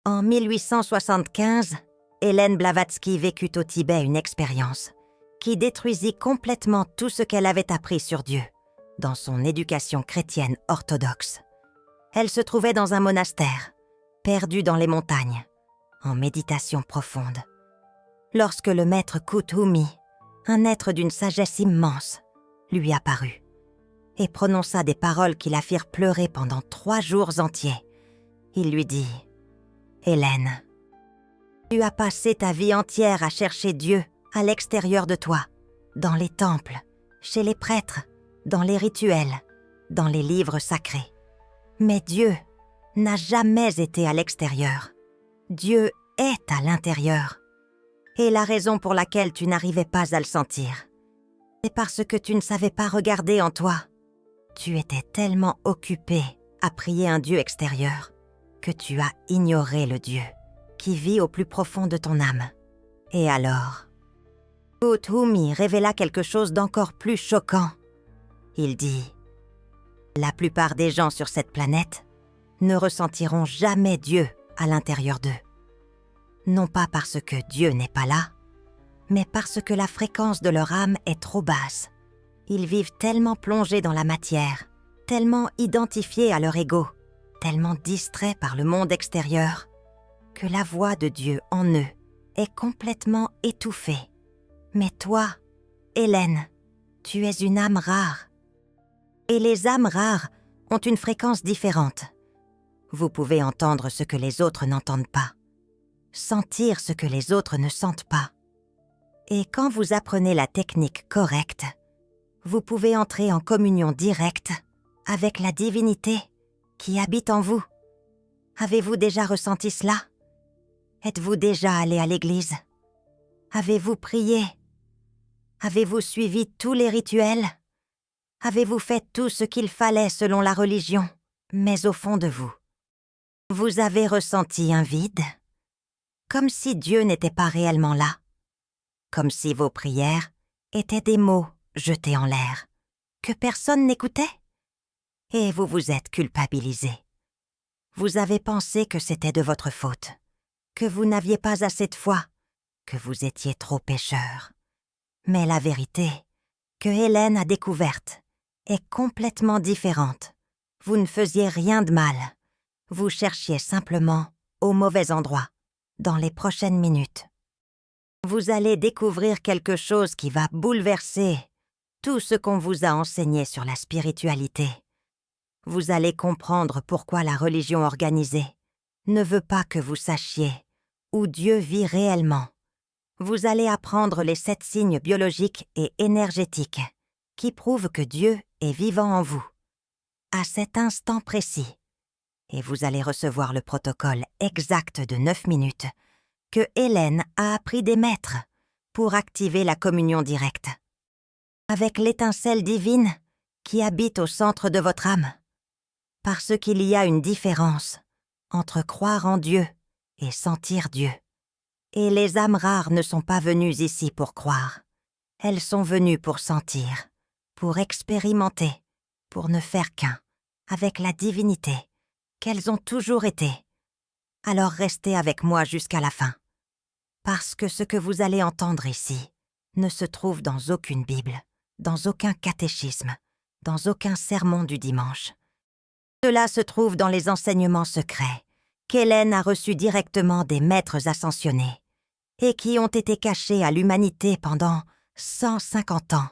En 1875, Hélène Blavatsky vécut au Tibet une expérience qui détruisit complètement tout ce qu'elle avait appris sur Dieu dans son éducation chrétienne orthodoxe. Elle se trouvait dans un monastère, perdue dans les montagnes, en méditation profonde. Lorsque le maître Kuthumi, un être d'une sagesse immense, lui apparut et prononça des paroles qui la firent pleurer pendant 3 jours entiers. Il lui dit « Hélène, tu as passé ta vie entière à chercher Dieu à l'extérieur de toi, dans les temples, chez les prêtres, dans les rituels, dans les livres sacrés. Mais Dieu n'a jamais été à l'extérieur. Dieu est à l'intérieur. Et la raison pour laquelle tu n'arrivais pas à le sentir, c'est parce que tu ne savais pas regarder en toi. Tu étais tellement occupé à prier un Dieu extérieur que tu as ignoré le Dieu qui vit au plus profond de ton âme. Et alors, Kuthumi révéla quelque chose d'encore plus choquant. Il dit « La plupart des gens sur cette planète ne ressentiront jamais Dieu à l'intérieur d'eux. Non pas parce que Dieu n'est pas là, mais parce que la fréquence de leur âme est trop basse. Ils vivent tellement plongés dans la matière, tellement identifiés à leur ego, tellement distraits par le monde extérieur, que la voix de Dieu en eux est complètement étouffée. Mais toi, Hélène, tu es une âme rare. Et les âmes rares ont une fréquence différente. Vous pouvez entendre ce que les autres n'entendent pas, sentir ce que les autres ne sentent pas. Et quand vous apprenez la technique correcte, vous pouvez entrer en communion directe avec la divinité qui habite en vous. Avez-vous déjà ressenti cela? Êtes-vous déjà allé à l'église? Avez-vous prié? Avez-vous suivi tous les rituels? Avez-vous fait tout ce qu'il fallait selon la religion? Mais au fond de vous, vous avez ressenti un vide? Comme si Dieu n'était pas réellement là. Comme si vos prières étaient des mots jetés en l'air, que personne n'écoutait? Et vous vous êtes culpabilisé. Vous avez pensé que c'était de votre faute, que vous n'aviez pas assez de foi, que vous étiez trop pécheur. Mais la vérité que Hélène a découverte est complètement différente. Vous ne faisiez rien de mal. Vous cherchiez simplement au mauvais endroit, dans les prochaines minutes. Vous allez découvrir quelque chose qui va bouleverser tout ce qu'on vous a enseigné sur la spiritualité. Vous allez comprendre pourquoi la religion organisée ne veut pas que vous sachiez où Dieu vit réellement. Vous allez apprendre les 7 signes biologiques et énergétiques qui prouvent que Dieu est vivant en vous, à cet instant précis. Et vous allez recevoir le protocole exact de 9 minutes que Hélène a appris des maîtres pour activer la communion directe avec l'étincelle divine qui habite au centre de votre âme. Parce qu'il y a une différence entre croire en Dieu et sentir Dieu. Et les âmes rares ne sont pas venues ici pour croire. Elles sont venues pour sentir, pour expérimenter, pour ne faire qu'un avec la divinité qu'elles ont toujours été. Alors restez avec moi jusqu'à la fin. Parce que ce que vous allez entendre ici ne se trouve dans aucune Bible, dans aucun catéchisme, dans aucun sermon du dimanche. Cela se trouve dans les enseignements secrets qu'Hélène a reçus directement des maîtres ascensionnés et qui ont été cachés à l'humanité pendant 150 ans,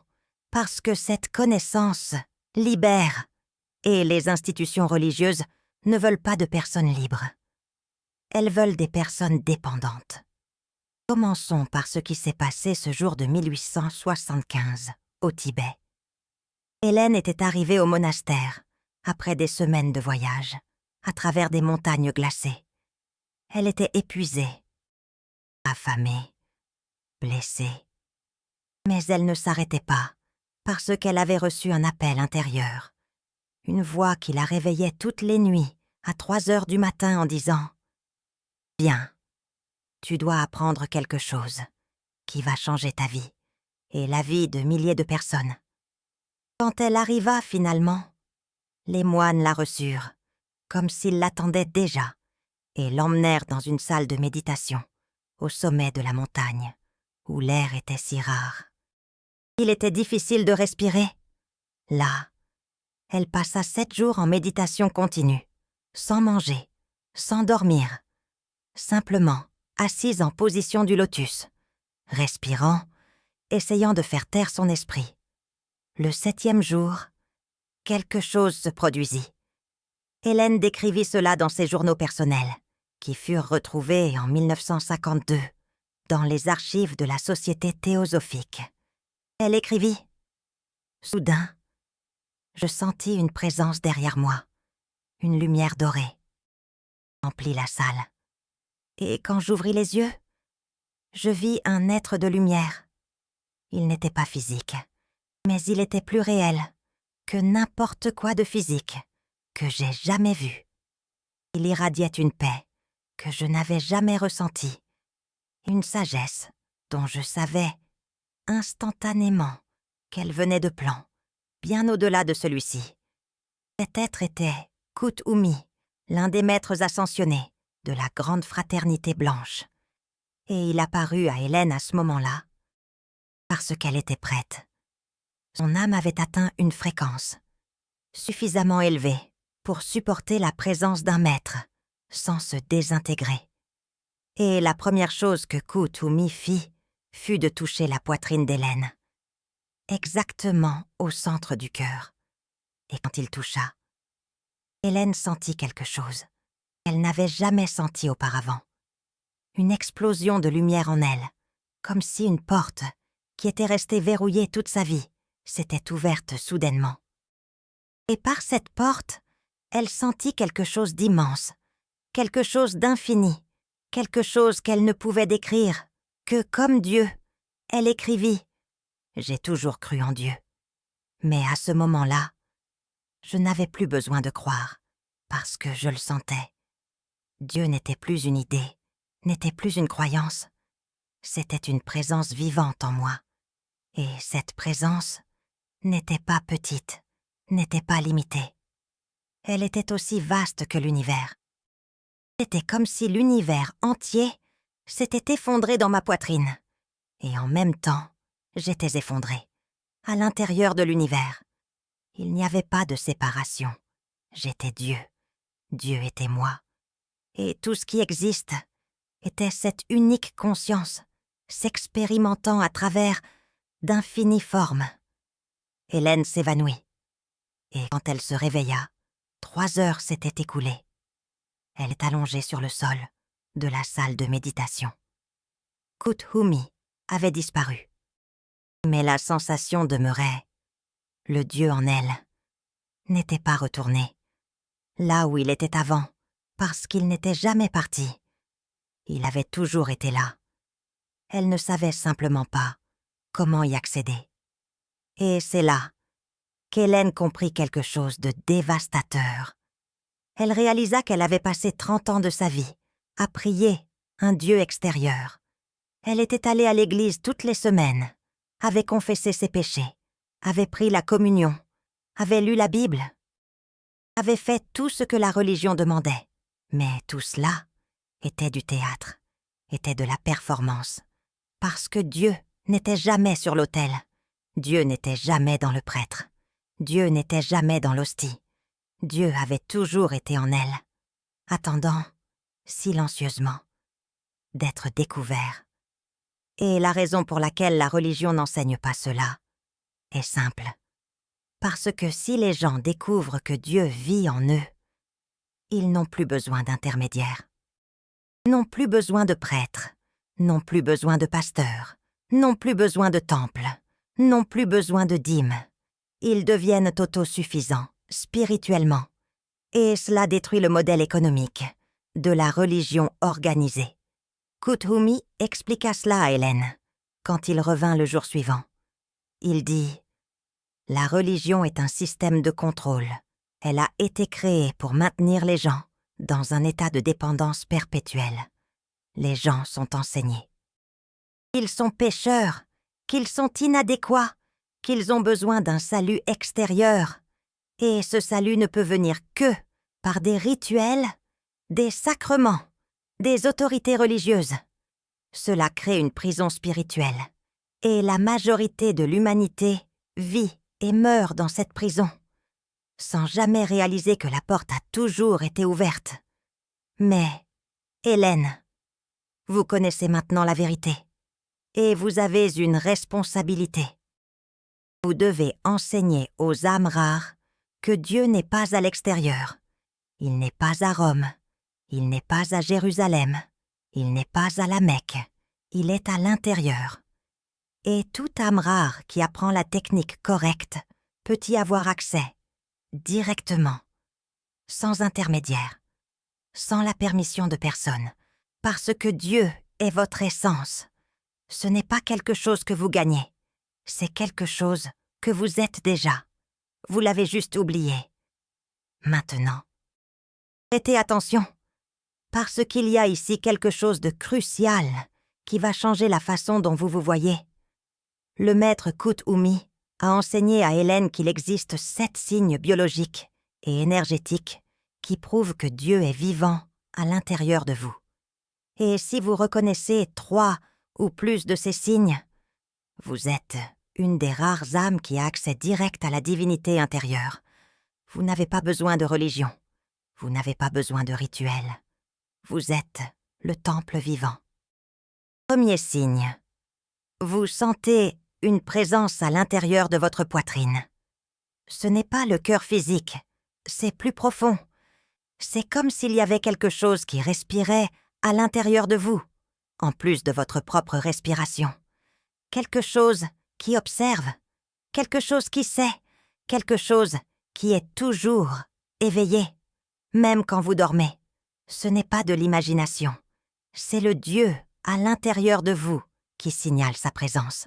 parce que cette connaissance libère et les institutions religieuses ne veulent pas de personnes libres. Elles veulent des personnes dépendantes. Commençons par ce qui s'est passé ce jour de 1875, au Tibet. Hélène était arrivée au monastère, après des semaines de voyage, à travers des montagnes glacées. Elle était épuisée, affamée, blessée. Mais elle ne s'arrêtait pas, parce qu'elle avait reçu un appel intérieur. Une voix qui la réveillait toutes les nuits, à 3 heures du matin, en disant « Viens, tu dois apprendre quelque chose qui va changer ta vie et la vie de milliers de personnes. » Quand elle arriva finalement, les moines la reçurent, comme s'ils l'attendaient déjà, et l'emmenèrent dans une salle de méditation, au sommet de la montagne, où l'air était si rare. Il était difficile de respirer. Là, elle passa 7 jours en méditation continue, sans manger, sans dormir, simplement assise en position du lotus, respirant, essayant de faire taire son esprit. Le 7e jour, quelque chose se produisit. Hélène décrivit cela dans ses journaux personnels, qui furent retrouvés en 1952 dans les archives de la Société théosophique. Elle écrivit « Soudain, je sentis une présence derrière moi, une lumière dorée, emplit la salle. Et quand j'ouvris les yeux, je vis un être de lumière. Il n'était pas physique, mais il était plus réel que n'importe quoi de physique que j'ai jamais vu. Il irradiait une paix que je n'avais jamais ressentie, une sagesse dont je savais instantanément qu'elle venait de plan, bien au-delà de celui-ci. Cet être était Kuthumi, l'un des maîtres ascensionnés de la grande fraternité blanche. Et il apparut à Hélène à ce moment-là, parce qu'elle était prête. Son âme avait atteint une fréquence suffisamment élevée pour supporter la présence d'un maître, sans se désintégrer. Et la première chose que Kuthumi fit fut de toucher la poitrine d'Hélène, exactement au centre du cœur. Et quand il toucha, Hélène sentit quelque chose qu'elle n'avait jamais senti auparavant. Une explosion de lumière en elle, comme si une porte, qui était restée verrouillée toute sa vie, s'était ouverte soudainement. Et par cette porte, elle sentit quelque chose d'immense, quelque chose d'infini, quelque chose qu'elle ne pouvait décrire, que, comme Dieu, elle écrivit « J'ai toujours cru en Dieu ». Mais à ce moment-là, je n'avais plus besoin de croire, parce que je le sentais. Dieu n'était plus une idée, n'était plus une croyance. C'était une présence vivante en moi. Et cette présence n'était pas petite, n'était pas limitée. Elle était aussi vaste que l'univers. C'était comme si l'univers entier s'était effondré dans ma poitrine. Et en même temps, j'étais effondrée, à l'intérieur de l'univers. Il n'y avait pas de séparation. J'étais Dieu. Dieu était moi. Et tout ce qui existe était cette unique conscience, s'expérimentant à travers d'infinies formes. Hélène s'évanouit. Et quand elle se réveilla, 3 heures s'étaient écoulées. Elle est allongée sur le sol de la salle de méditation. Kuthumi avait disparu. Mais la sensation demeurait. Le Dieu en elle n'était pas retourné, là où il était avant, parce qu'il n'était jamais parti. Il avait toujours été là. Elle ne savait simplement pas comment y accéder. Et c'est là qu'Hélène comprit quelque chose de dévastateur. Elle réalisa qu'elle avait passé 30 ans de sa vie à prier un Dieu extérieur. Elle était allée à l'église toutes les semaines, avait confessé ses péchés, avait pris la communion, avait lu la Bible, avait fait tout ce que la religion demandait. Mais tout cela était du théâtre, était de la performance, parce que Dieu n'était jamais sur l'autel, Dieu n'était jamais dans le prêtre, Dieu n'était jamais dans l'hostie. Dieu avait toujours été en elle, attendant, silencieusement, d'être découvert. Et la raison pour laquelle la religion n'enseigne pas cela est simple. Parce que si les gens découvrent que Dieu vit en eux, ils n'ont plus besoin d'intermédiaires, n'ont plus besoin de prêtres, n'ont plus besoin de pasteurs, n'ont plus besoin de temples, n'ont plus besoin de dîmes. Ils deviennent autosuffisants, spirituellement. Et cela détruit le modèle économique de la religion organisée. Kuthumi expliqua cela à Hélène, quand il revint le jour suivant. Il dit « La religion est un système de contrôle. Elle a été créée pour maintenir les gens dans un état de dépendance perpétuelle. Les gens sont enseignés. Ils sont pécheurs, qu'ils sont inadéquats, qu'ils ont besoin d'un salut extérieur. Et ce salut ne peut venir que par des rituels, des sacrements. des autorités religieuses. Cela crée une prison spirituelle. Et la majorité de l'humanité vit et meurt dans cette prison, sans jamais réaliser que la porte a toujours été ouverte. Mais, Hélène, vous connaissez maintenant la vérité, et vous avez une responsabilité. Vous devez enseigner aux âmes rares que Dieu n'est pas à l'extérieur. Il n'est pas à Rome, il n'est pas à Jérusalem, il n'est pas à la Mecque, il est à l'intérieur. Et toute âme rare qui apprend la technique correcte peut y avoir accès, directement, sans intermédiaire, sans la permission de personne, parce que Dieu est votre essence. Ce n'est pas quelque chose que vous gagnez, c'est quelque chose que vous êtes déjà. Vous l'avez juste oublié. Maintenant, prêtez attention, parce qu'il y a ici quelque chose de crucial qui va changer la façon dont vous vous voyez. Le maître Kut-Umi a enseigné à Hélène qu'il existe 7 signes biologiques et énergétiques qui prouvent que Dieu est vivant à l'intérieur de vous. Et si vous reconnaissez 3 ou plus de ces signes, vous êtes une des rares âmes qui a accès direct à la divinité intérieure. Vous n'avez pas besoin de religion, vous n'avez pas besoin de rituel. Vous êtes le temple vivant. Premier signe. Vous sentez une présence à l'intérieur de votre poitrine. Ce n'est pas le cœur physique, c'est plus profond. C'est comme s'il y avait quelque chose qui respirait à l'intérieur de vous, en plus de votre propre respiration. Quelque chose qui observe, quelque chose qui sait, quelque chose qui est toujours éveillé, même quand vous dormez. Ce n'est pas de l'imagination, c'est le Dieu à l'intérieur de vous qui signale sa présence.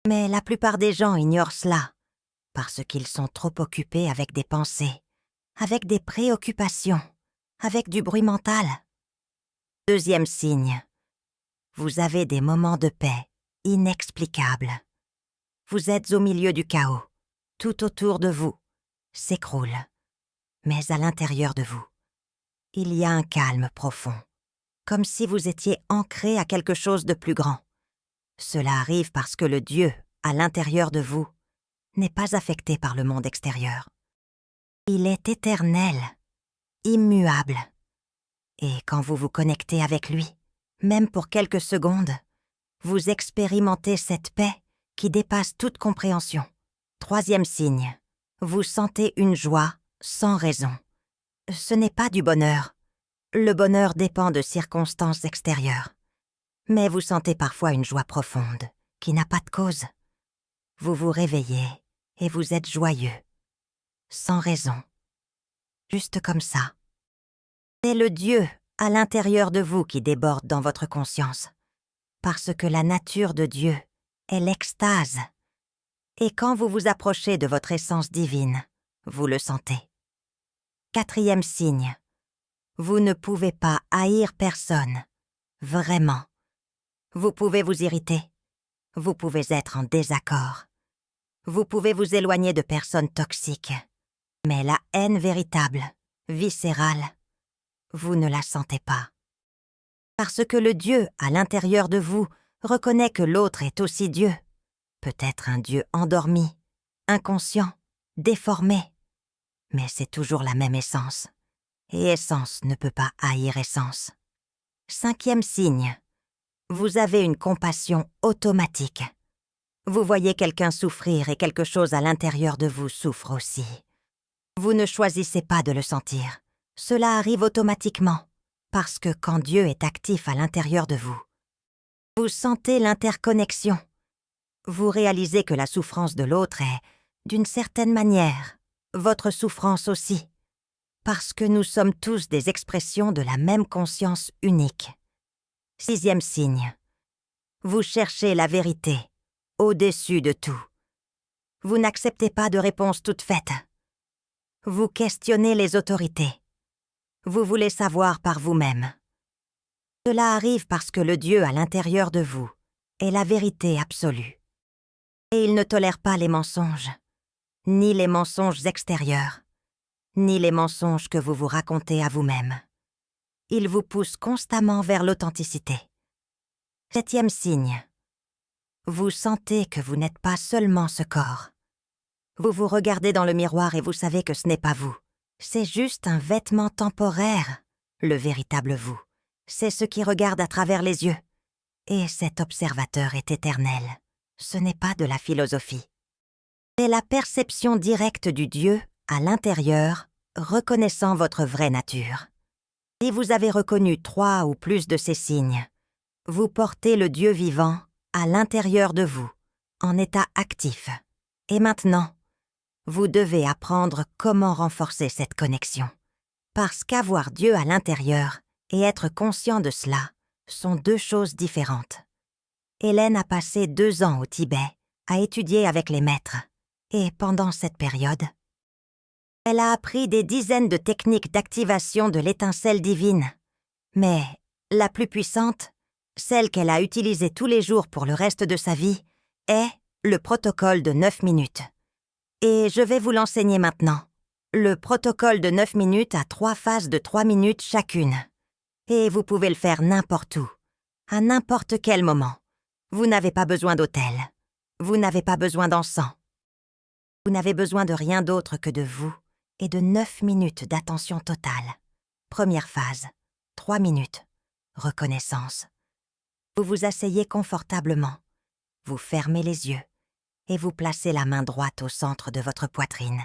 Mais la plupart des gens ignorent cela, parce qu'ils sont trop occupés avec des pensées, avec des préoccupations, avec du bruit mental. Deuxième signe. Vous avez des moments de paix inexplicables. Vous êtes au milieu du chaos. Tout autour de vous s'écroule. Mais à l'intérieur de vous, il y a un calme profond, comme si vous étiez ancré à quelque chose de plus grand. Cela arrive parce que le Dieu, à l'intérieur de vous, n'est pas affecté par le monde extérieur. Il est éternel, immuable. Et quand vous vous connectez avec lui, même pour quelques secondes, vous expérimentez cette paix qui dépasse toute compréhension. Troisième signe, vous sentez une joie sans raison. Ce n'est pas du bonheur. Le bonheur dépend de circonstances extérieures. Mais vous sentez parfois une joie profonde, qui n'a pas de cause. Vous vous réveillez et vous êtes joyeux, sans raison, juste comme ça. C'est le Dieu à l'intérieur de vous qui déborde dans votre conscience, parce que la nature de Dieu est l'extase. Et quand vous vous approchez de votre essence divine, vous le sentez. Quatrième signe, vous ne pouvez pas haïr personne, vraiment. Vous pouvez vous irriter, vous pouvez être en désaccord, vous pouvez vous éloigner de personnes toxiques, mais la haine véritable, viscérale, vous ne la sentez pas. Parce que le Dieu à l'intérieur de vous reconnaît que l'autre est aussi Dieu, peut-être un Dieu endormi, inconscient, déformé, mais c'est toujours la même essence, et essence ne peut pas haïr essence. Cinquième signe. Vous avez une compassion automatique. Vous voyez quelqu'un souffrir et quelque chose à l'intérieur de vous souffre aussi. Vous ne choisissez pas de le sentir. Cela arrive automatiquement, parce que quand Dieu est actif à l'intérieur de vous, vous sentez l'interconnexion. Vous réalisez que la souffrance de l'autre est, d'une certaine manière, votre souffrance aussi, parce que nous sommes tous des expressions de la même conscience unique. Sixième signe. Vous cherchez la vérité, au-dessus de tout. Vous n'acceptez pas de réponse toute faite. Vous questionnez les autorités. Vous voulez savoir par vous-même. Cela arrive parce que le Dieu à l'intérieur de vous est la vérité absolue. Et il ne tolère pas les mensonges, ni les mensonges extérieurs, ni les mensonges que vous vous racontez à vous-même. il vous pousse constamment vers l'authenticité. 7e signe. Vous sentez que vous n'êtes pas seulement ce corps. Vous vous regardez dans le miroir et vous savez que ce n'est pas vous. C'est juste un vêtement temporaire. Le véritable vous, c'est ce qui regarde à travers les yeux. Et cet observateur est éternel. Ce n'est pas de la philosophie. C'est la perception directe du Dieu à l'intérieur, reconnaissant votre vraie nature. Si vous avez reconnu 3 ou plus de ces signes, vous portez le Dieu vivant à l'intérieur de vous, en état actif. Et maintenant, vous devez apprendre comment renforcer cette connexion. Parce qu'avoir Dieu à l'intérieur et être conscient de cela sont 2 choses différentes. Hélène a passé 2 ans au Tibet à étudier avec les maîtres. Et pendant cette période, elle a appris des dizaines de techniques d'activation de l'étincelle divine. Mais la plus puissante, celle qu'elle a utilisée tous les jours pour le reste de sa vie, est le protocole de 9 minutes. Et je vais vous l'enseigner maintenant. Le protocole de 9 minutes a 3 phases de 3 minutes chacune. Et vous pouvez le faire n'importe où, à n'importe quel moment. Vous n'avez pas besoin d'autel. Vous n'avez pas besoin d'encens. Vous n'avez besoin de rien d'autre que de vous et de 9 minutes d'attention totale. Première phase, 3 minutes. Reconnaissance. Vous vous asseyez confortablement. Vous fermez les yeux et vous placez la main droite au centre de votre poitrine.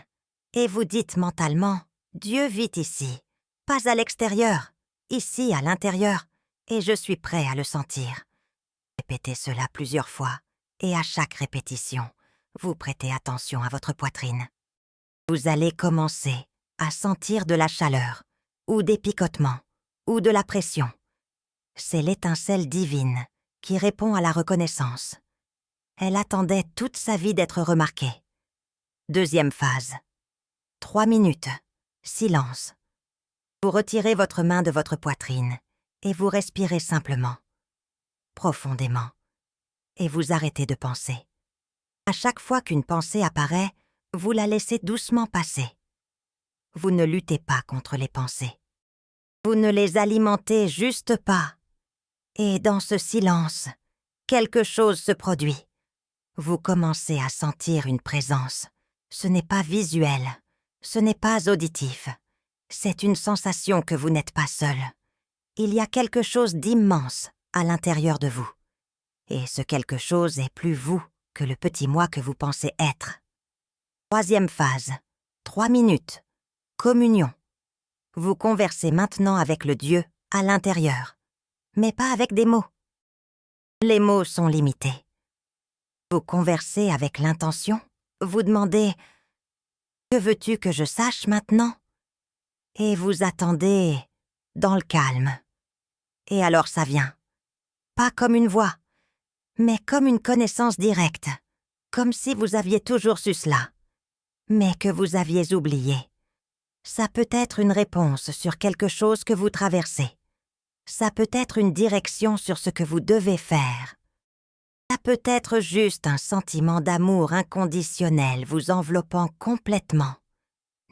Et vous dites mentalement, Dieu vit ici, pas à l'extérieur, ici à l'intérieur, et je suis prêt à le sentir. Répétez cela plusieurs fois, et à chaque répétition, vous prêtez attention à votre poitrine. Vous allez commencer à sentir de la chaleur, ou des picotements, ou de la pression. C'est l'étincelle divine qui répond à la reconnaissance. Elle attendait toute sa vie d'être remarquée. Deuxième phase. 3 minutes. Silence. Vous retirez votre main de votre poitrine et vous respirez simplement, profondément, et vous arrêtez de penser. À chaque fois qu'une pensée apparaît, vous la laissez doucement passer. Vous ne luttez pas contre les pensées. Vous ne les alimentez juste pas. Et dans ce silence, quelque chose se produit. Vous commencez à sentir une présence. Ce n'est pas visuel, ce n'est pas auditif. C'est une sensation que vous n'êtes pas seul. Il y a quelque chose d'immense à l'intérieur de vous. Et ce quelque chose est plus vous que le petit moi que vous pensez être. Troisième phase, 3 minutes. Communion. Vous conversez maintenant avec le Dieu à l'intérieur, mais pas avec des mots. Les mots sont limités. Vous conversez avec l'intention, vous demandez « Que veux-tu que je sache maintenant ?» Et vous attendez dans le calme. Et alors ça vient. Pas comme une voix, mais comme une connaissance directe, comme si vous aviez toujours su cela, mais que vous aviez oublié. Ça peut être une réponse sur quelque chose que vous traversez. Ça peut être une direction sur ce que vous devez faire. Ça peut être juste un sentiment d'amour inconditionnel vous enveloppant complètement.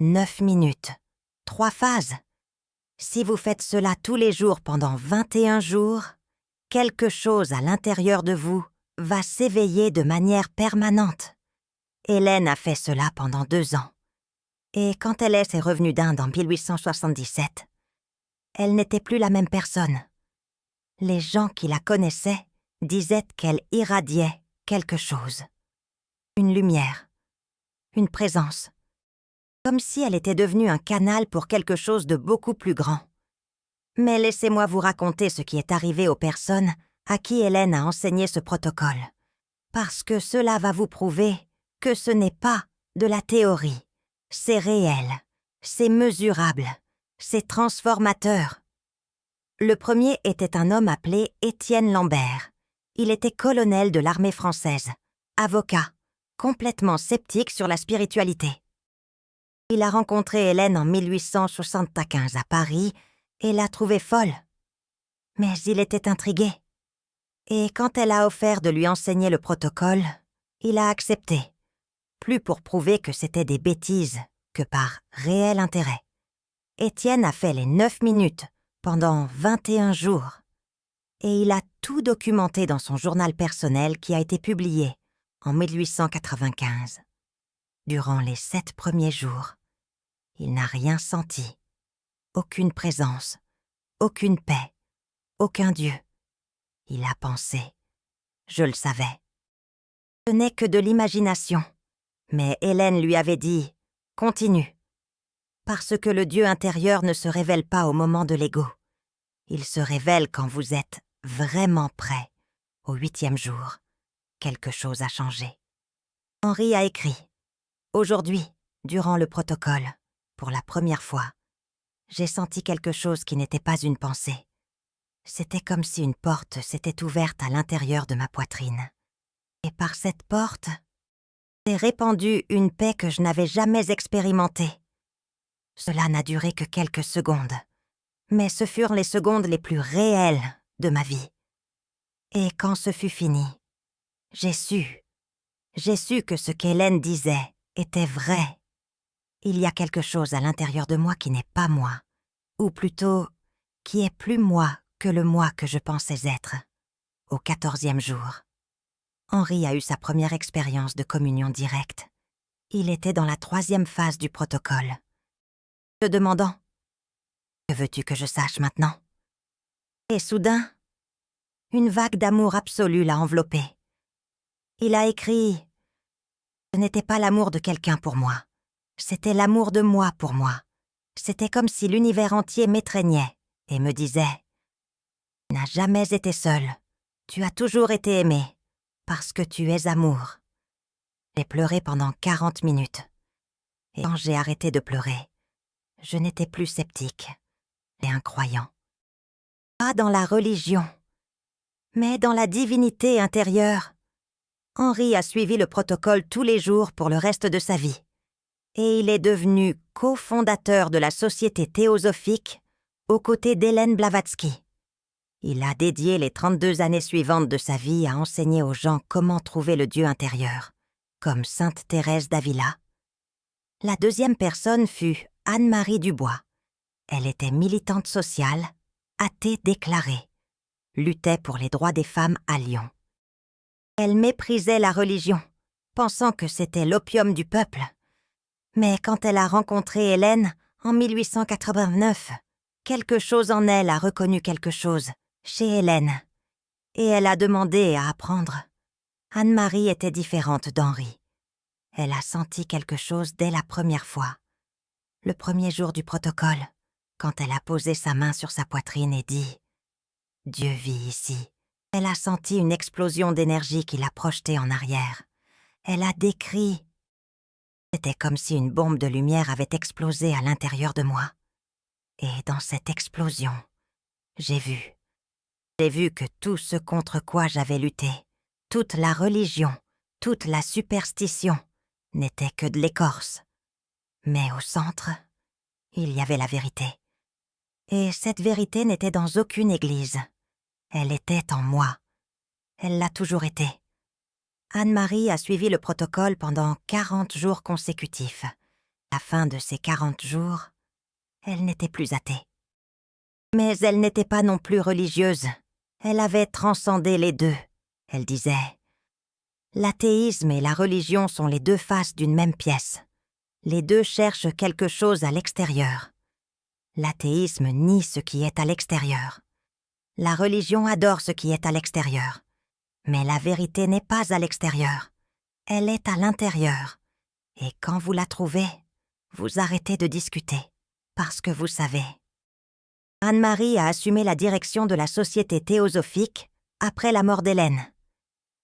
9 minutes, 3 phases. Si vous faites cela tous les jours pendant 21 jours, quelque chose à l'intérieur de vous va s'éveiller de manière permanente. Hélène a fait cela pendant 2 ans. Et quand elle est revenue d'Inde en 1877, elle n'était plus la même personne. Les gens qui la connaissaient disaient qu'elle irradiait quelque chose. Une lumière, une présence. Comme si elle était devenue un canal pour quelque chose de beaucoup plus grand. Mais laissez-moi vous raconter ce qui est arrivé aux personnes à qui Hélène a enseigné ce protocole, parce que cela va vous prouver que ce n'est pas de la théorie, c'est réel, c'est mesurable, c'est transformateur. Le premier était un homme appelé Étienne Lambert. Il était colonel de l'armée française, avocat, complètement sceptique sur la spiritualité. Il a rencontré Hélène en 1875 à Paris et l'a trouvée folle. Mais il était intrigué. Et quand elle a offert de lui enseigner le protocole, il a accepté, plus pour prouver que c'était des bêtises que par réel intérêt. Étienne a fait les 9 minutes pendant 21 jours, et il a tout documenté dans son journal personnel qui a été publié en 1895. Durant les 7 premiers jours, il n'a rien senti, aucune présence, aucune paix, aucun Dieu. Il a pensé. Je le savais. Ce n'est que de l'imagination, mais Hélène lui avait dit « Continue ». Parce que le Dieu intérieur ne se révèle pas au moment de l'ego. Il se révèle quand vous êtes vraiment prêt. Au 8e jour, quelque chose a changé. Henri a écrit « Aujourd'hui, durant le protocole, pour la première fois, j'ai senti quelque chose qui n'était pas une pensée. C'était comme si une porte s'était ouverte à l'intérieur de ma poitrine. Et par cette porte, s'est répandue une paix que je n'avais jamais expérimentée. Cela n'a duré que quelques secondes, mais ce furent les secondes les plus réelles de ma vie. Et quand ce fut fini, j'ai su que ce qu'Hélène disait était vrai. Il y a quelque chose à l'intérieur de moi qui n'est pas moi, ou plutôt, qui est plus moi que le moi que je pensais être. Au 14e jour, Henri a eu sa première expérience de communion directe. Il était dans la 3e phase du protocole. Se demandant « Que veux-tu que je sache maintenant ?» Et soudain, une vague d'amour absolu l'a enveloppé. Il a écrit « Ce n'était pas l'amour de quelqu'un pour moi, c'était l'amour de moi pour moi. C'était comme si l'univers entier m'étreignait et me disait « Tu n'as jamais été seul, tu as toujours été aimé, parce que tu es amour. » J'ai pleuré pendant 40 minutes. Et quand j'ai arrêté de pleurer, je n'étais plus sceptique et incroyant. Pas dans la religion, mais dans la divinité intérieure. Henri a suivi le protocole tous les jours pour le reste de sa vie. Et il est devenu cofondateur de la Société théosophique aux côtés d'Hélène Blavatsky. Il a dédié les 32 années suivantes de sa vie à enseigner aux gens comment trouver le Dieu intérieur, comme Sainte Thérèse d'Avila. La 2e personne fut Anne-Marie Dubois. Elle était militante sociale, athée déclarée, luttait pour les droits des femmes à Lyon. Elle méprisait la religion, pensant que c'était l'opium du peuple. Mais quand elle a rencontré Hélène en 1889, quelque chose en elle a reconnu quelque chose chez Hélène, et elle a demandé à apprendre. Anne-Marie était différente d'Henri. Elle a senti quelque chose dès la première fois. Le premier jour du protocole, quand elle a posé sa main sur sa poitrine et dit « Dieu vit ici », elle a senti une explosion d'énergie qui l'a projetée en arrière. Elle a décrit. C'était comme si une bombe de lumière avait explosé à l'intérieur de moi. Et dans cette explosion, j'ai vu que tout ce contre quoi j'avais lutté, toute la religion, toute la superstition, n'était que de l'écorce. Mais au centre, il y avait la vérité. Et cette vérité n'était dans aucune église. Elle était en moi. Elle l'a toujours été. Anne-Marie a suivi le protocole pendant 40 jours consécutifs. À la fin de ces 40 jours, elle n'était plus athée. Mais elle n'était pas non plus religieuse. Elle avait transcendé les deux. Elle disait « L'athéisme et la religion sont les 2 faces d'une même pièce. Les 2 cherchent quelque chose à l'extérieur. L'athéisme nie ce qui est à l'extérieur. La religion adore ce qui est à l'extérieur. Mais la vérité n'est pas à l'extérieur. Elle est à l'intérieur. Et quand vous la trouvez, vous arrêtez de discuter, parce que vous savez. » Anne-Marie a assumé la direction de la Société théosophique après la mort d'Hélène.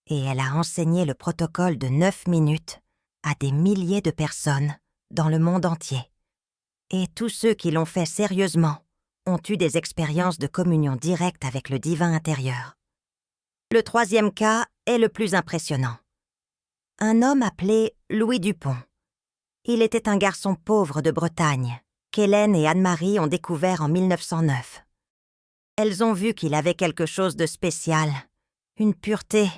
Et elle a enseigné le protocole de 9 minutes à des milliers de personnes dans le monde entier. Et tous ceux qui l'ont fait sérieusement ont eu des expériences de communion directe avec le divin intérieur. Le 3e cas est le plus impressionnant. Un homme appelé Louis Dupont. Il était un garçon pauvre de Bretagne, qu'Hélène et Anne-Marie ont découvert en 1909. Elles ont vu qu'il avait quelque chose de spécial, une pureté,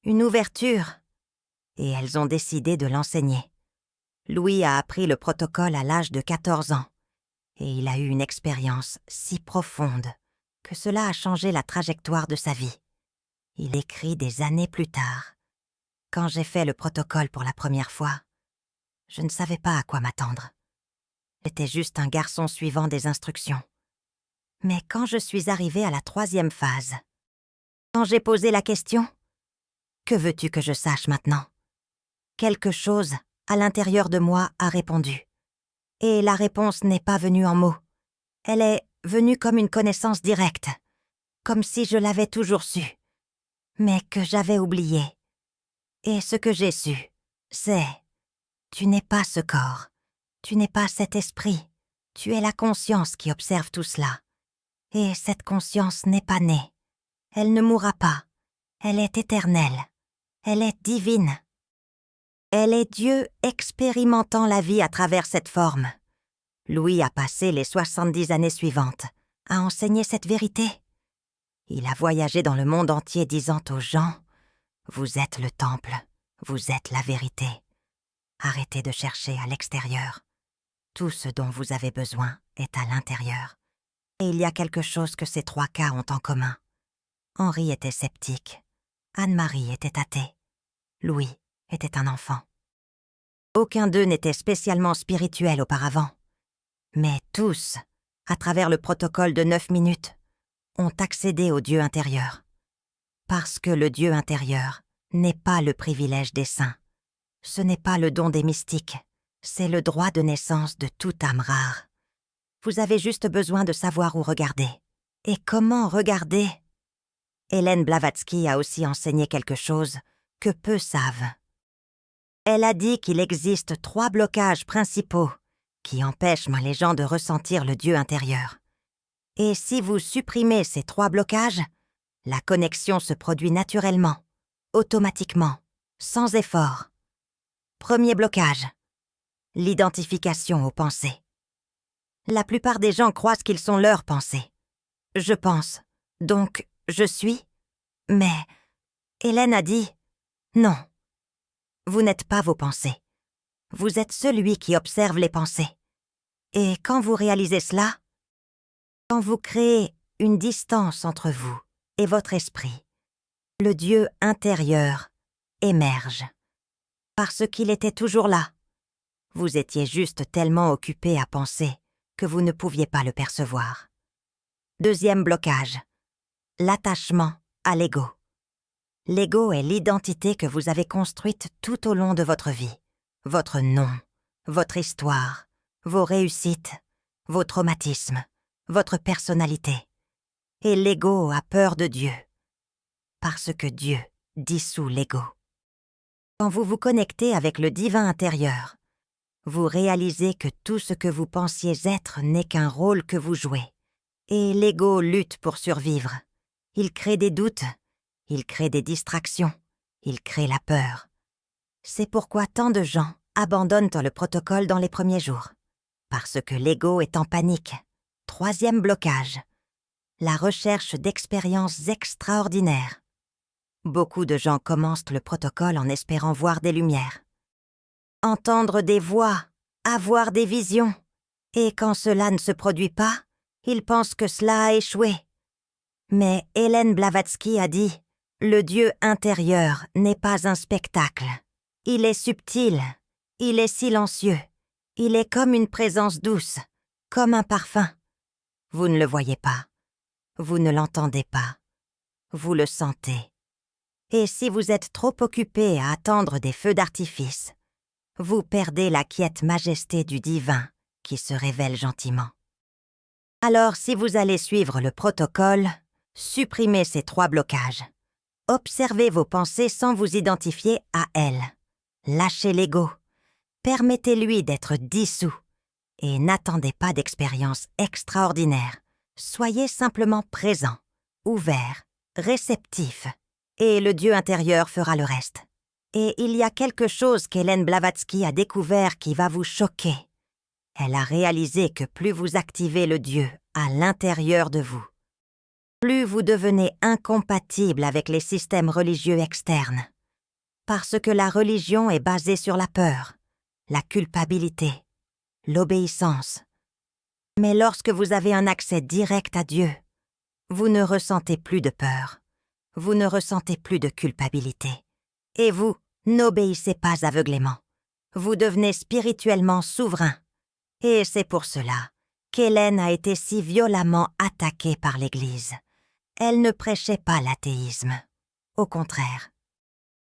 une ouverture, et elles ont décidé de l'enseigner. Louis a appris le protocole à l'âge de 14 ans, Et il a eu une expérience si profonde que cela a changé la trajectoire de sa vie. Il écrit des années plus tard. Quand j'ai fait le protocole pour la première fois, je ne savais pas à quoi m'attendre. J'étais juste un garçon suivant des instructions. Mais quand je suis arrivée à la 3e phase, quand j'ai posé la question « Que veux-tu que je sache maintenant ?» Quelque chose, à l'intérieur de moi, a répondu. Et la réponse n'est pas venue en mots. Elle est venue comme une connaissance directe, comme si je l'avais toujours su, mais que j'avais oublié. Et ce que j'ai su, c'est « Tu n'es pas ce corps, tu n'es pas cet esprit, tu es la conscience qui observe tout cela. Et cette conscience n'est pas née. Elle ne mourra pas. Elle est éternelle. Elle est divine. Elle est Dieu expérimentant la vie à travers cette forme. » Louis a passé les 70 années suivantes à enseigner cette vérité. Il a voyagé dans le monde entier disant aux gens « Vous êtes le temple, vous êtes la vérité. Arrêtez de chercher à l'extérieur. Tout ce dont vous avez besoin est à l'intérieur. » Et il y a quelque chose que ces 3 cas ont en commun. Henri était sceptique. Anne-Marie était athée. Louis était un enfant. Aucun d'eux n'était spécialement spirituel auparavant. Mais tous, à travers le protocole de 9 minutes, ont accédé au Dieu intérieur. Parce que le Dieu intérieur n'est pas le privilège des saints. Ce n'est pas le don des mystiques. C'est le droit de naissance de toute âme rare. Vous avez juste besoin de savoir où regarder. Et comment regarder? Hélène Blavatsky a aussi enseigné quelque chose que peu savent. Elle a dit qu'il existe 3 blocages principaux qui empêchent les gens de ressentir le Dieu intérieur. Et si vous supprimez ces 3 blocages, la connexion se produit naturellement, automatiquement, sans effort. Premier blocage, l'identification aux pensées. La plupart des gens croient qu'ils sont leurs pensées. Je pense, donc je suis. Mais Hélène a dit « Non, vous n'êtes pas vos pensées. Vous êtes celui qui observe les pensées. Et quand vous réalisez cela, quand vous créez une distance entre vous et votre esprit, le Dieu intérieur émerge. Parce qu'il était toujours là. Vous étiez juste tellement occupé à penser que vous ne pouviez pas le percevoir. Deuxième blocage, l'attachement à l'ego. L'ego est l'identité que vous avez construite tout au long de votre vie. Votre nom, votre histoire, vos réussites, vos traumatismes, votre personnalité. Et l'ego a peur de Dieu. Parce que Dieu dissout l'ego. Quand vous vous connectez avec le divin intérieur, vous réalisez que tout ce que vous pensiez être n'est qu'un rôle que vous jouez. Et l'ego lutte pour survivre. Il crée des doutes, il crée des distractions, il crée la peur. C'est pourquoi tant de gens abandonnent le protocole dans les premiers jours. Parce que l'ego est en panique. Troisième blocage, la recherche d'expériences extraordinaires. Beaucoup de gens commencent le protocole en espérant voir des lumières. Entendre des voix, avoir des visions. Et quand cela ne se produit pas, ils pensent que cela a échoué. Mais Hélène Blavatsky a dit « Le Dieu intérieur n'est pas un spectacle. Il est subtil, il est silencieux, il est comme une présence douce, comme un parfum. Vous ne le voyez pas, vous ne l'entendez pas, vous le sentez. Et si vous êtes trop occupé à attendre des feux d'artifice, vous perdez la quiète majesté du divin qui se révèle gentiment. Alors si vous allez suivre le protocole, supprimez ces 3 blocages. Observez vos pensées sans vous identifier à elles. Lâchez l'ego. Permettez-lui d'être dissous. Et n'attendez pas d'expériences extraordinaires. Soyez simplement présent, ouvert, réceptif. Et le Dieu intérieur fera le reste. Et il y a quelque chose qu'Hélène Blavatsky a découvert qui va vous choquer. Elle a réalisé que plus vous activez le Dieu à l'intérieur de vous, plus vous devenez incompatible avec les systèmes religieux externes. Parce que la religion est basée sur la peur, la culpabilité, l'obéissance. Mais lorsque vous avez un accès direct à Dieu, vous ne ressentez plus de peur, vous ne ressentez plus de culpabilité, et vous n'obéissez pas aveuglément. Vous devenez spirituellement souverain. Et c'est pour cela qu'Hélène a été si violemment attaquée par l'Église. Elle ne prêchait pas l'athéisme. Au contraire.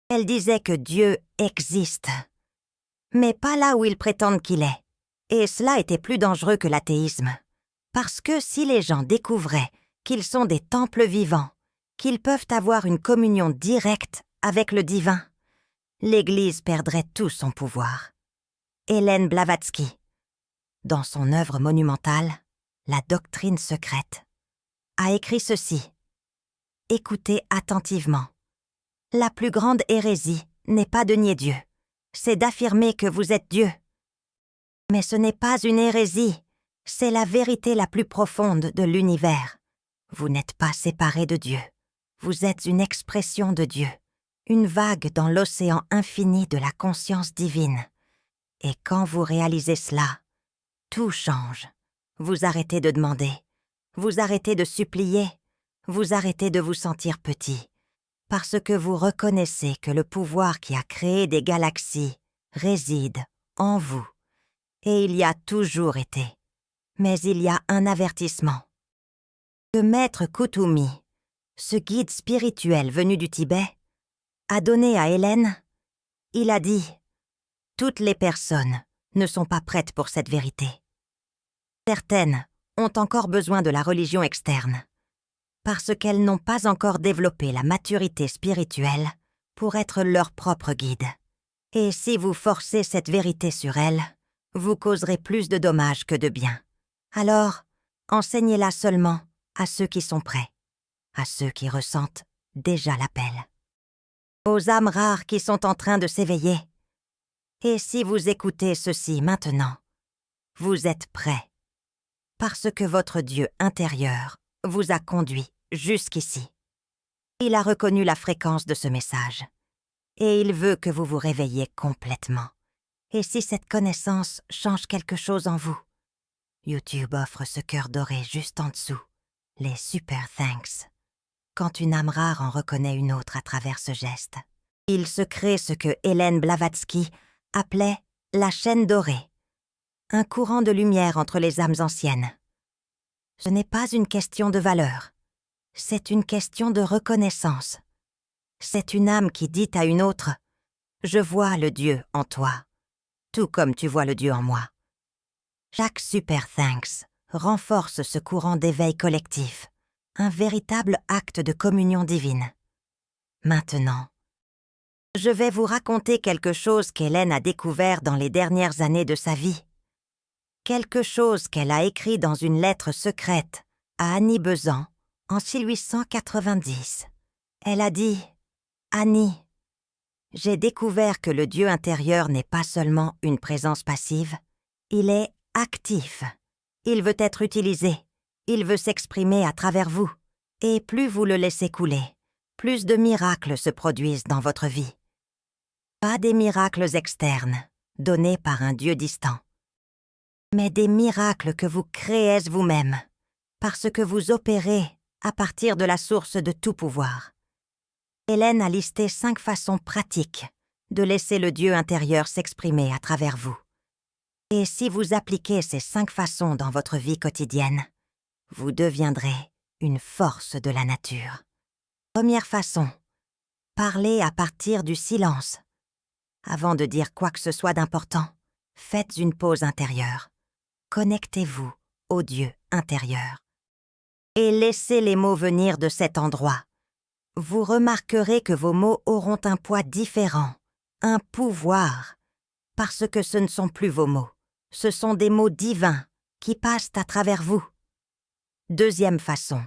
Elle disait que Dieu existe, mais pas là où ils prétendent qu'il est. Et cela était plus dangereux que l'athéisme. Parce que si les gens découvraient qu'ils sont des temples vivants, qu'ils peuvent avoir une communion directe avec le divin, l'Église perdrait tout son pouvoir. Hélène Blavatsky, dans son œuvre monumentale, La doctrine secrète, a écrit ceci. Écoutez attentivement. La plus grande hérésie n'est pas de nier Dieu, c'est d'affirmer que vous êtes Dieu. Mais ce n'est pas une hérésie, c'est la vérité la plus profonde de l'univers. Vous n'êtes pas séparé de Dieu, vous êtes une expression de Dieu, une vague dans l'océan infini de la conscience divine. Et quand vous réalisez cela, tout change. Vous arrêtez de demander, vous arrêtez de supplier, vous arrêtez de vous sentir petit, parce que vous reconnaissez que le pouvoir qui a créé des galaxies réside en vous. Et il y a toujours été. Mais il y a un avertissement. Le maître Kuthumi, ce guide spirituel venu du Tibet, a donné à Hélène, il a dit « Toutes les personnes ne sont pas prêtes pour cette vérité. Certaines ont encore besoin de la religion externe, parce qu'elles n'ont pas encore développé la maturité spirituelle pour être leur propre guide. Et si vous forcez cette vérité sur elles, vous causerez plus de dommages que de bien. Alors, enseignez-la seulement à ceux qui sont prêts, à ceux qui ressentent déjà l'appel. Aux âmes rares qui sont en train de s'éveiller. Et si vous écoutez ceci maintenant, vous êtes prêts, parce que votre Dieu intérieur vous a conduit jusqu'ici. Il a reconnu la fréquence de ce message, et il veut que vous vous réveilliez complètement. Et si cette connaissance change quelque chose en vous, YouTube offre ce cœur doré juste en dessous, les super thanks. Quand une âme rare en reconnaît une autre à travers ce geste, il se crée ce que Hélène Blavatsky appelait la chaîne dorée, un courant de lumière entre les âmes anciennes. Ce n'est pas une question de valeur, c'est une question de reconnaissance. C'est une âme qui dit à une autre « Je vois le Dieu en toi, tout comme tu vois le Dieu en moi ». Chaque super thanks renforce ce courant d'éveil collectif, un véritable acte de communion divine. Maintenant, je vais vous raconter quelque chose qu'Hélène a découvert dans les dernières années de sa vie. Quelque chose qu'elle a écrit dans une lettre secrète à Annie Besant en 1890. Elle a dit « Annie, j'ai découvert que le Dieu intérieur n'est pas seulement une présence passive, il est actif. Il veut être utilisé, il veut s'exprimer à travers vous. Et plus vous le laissez couler, plus de miracles se produisent dans votre vie. Pas des miracles externes, donnés par un Dieu distant, mais des miracles que vous créez vous-même, parce que vous opérez à partir de la source de tout pouvoir. Hélène a listé 5 façons pratiques de laisser le Dieu intérieur s'exprimer à travers vous. Et si vous appliquez ces 5 façons dans votre vie quotidienne, vous deviendrez une force de la nature. Première façon, parlez à partir du silence. Avant de dire quoi que ce soit d'important, faites une pause intérieure. Connectez-vous au Dieu intérieur. Et laissez les mots venir de cet endroit. Vous remarquerez que vos mots auront un poids différent, un pouvoir, parce que ce ne sont plus vos mots. Ce sont des mots divins qui passent à travers vous. Deuxième façon,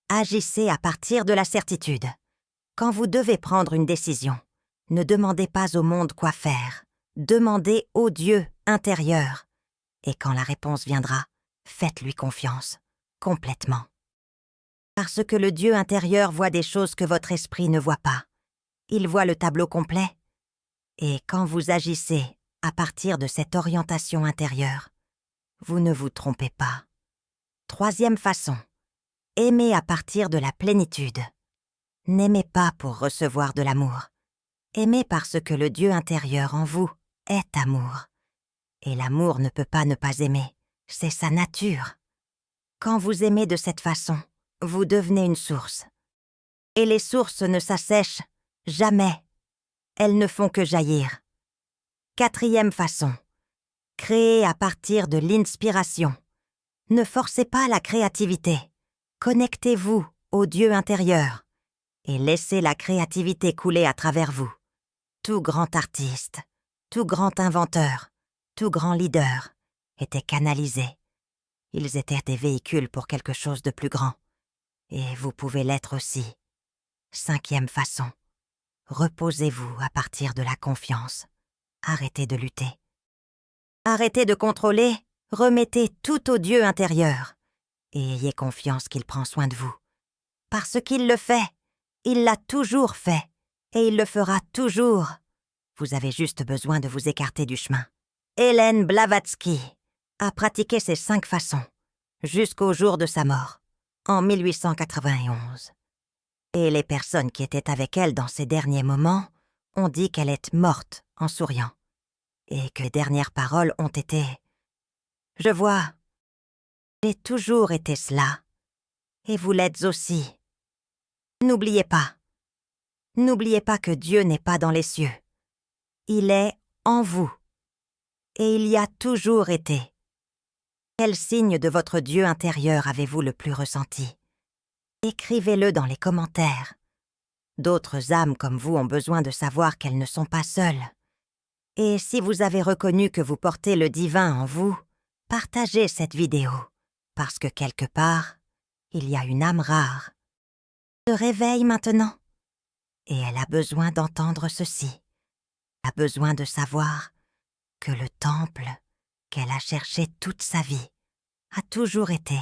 agissez à partir de la certitude. Quand vous devez prendre une décision, ne demandez pas au monde quoi faire. Demandez au Dieu intérieur. Et quand la réponse viendra, faites-lui confiance, complètement. Parce que le Dieu intérieur voit des choses que votre esprit ne voit pas. Il voit le tableau complet. Et quand vous agissez à partir de cette orientation intérieure, vous ne vous trompez pas. Troisième façon, aimez à partir de la plénitude. N'aimez pas pour recevoir de l'amour. Aimez parce que le Dieu intérieur en vous est amour. Et l'amour ne peut pas ne pas aimer, c'est sa nature. Quand vous aimez de cette façon, vous devenez une source. Et les sources ne s'assèchent jamais. Elles ne font que jaillir. Quatrième façon, créez à partir de l'inspiration. Ne forcez pas la créativité. Connectez-vous au Dieu intérieur et laissez la créativité couler à travers vous. Tout grand artiste, tout grand inventeur, tout grand leader étaient canalisés. Ils étaient des véhicules pour quelque chose de plus grand. Et vous pouvez l'être aussi. Cinquième façon, reposez-vous à partir de la confiance. Arrêtez de lutter. Arrêtez de contrôler, remettez tout au Dieu intérieur. Et ayez confiance qu'il prend soin de vous. Parce qu'il le fait, il l'a toujours fait, et il le fera toujours. Vous avez juste besoin de vous écarter du chemin. Hélène Blavatsky a pratiqué ces 5 façons, jusqu'au jour de sa mort, en 1891. Et les personnes qui étaient avec elle dans ces derniers moments ont dit qu'elle est morte en souriant, et que les dernières paroles ont été « Je vois, j'ai toujours été cela, et vous l'êtes aussi. N'oubliez pas que Dieu n'est pas dans les cieux. Il est en vous, et il y a toujours été. Quel signe de votre Dieu intérieur avez-vous le plus ressenti? Écrivez-le dans les commentaires. D'autres âmes comme vous ont besoin de savoir qu'elles ne sont pas seules. Et si vous avez reconnu que vous portez le divin en vous, partagez cette vidéo, parce que quelque part, il y a une âme rare. Elle se réveille maintenant, et elle a besoin d'entendre ceci. Elle a besoin de savoir que le temple qu'elle a cherché toute sa vie a toujours été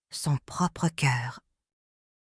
son propre cœur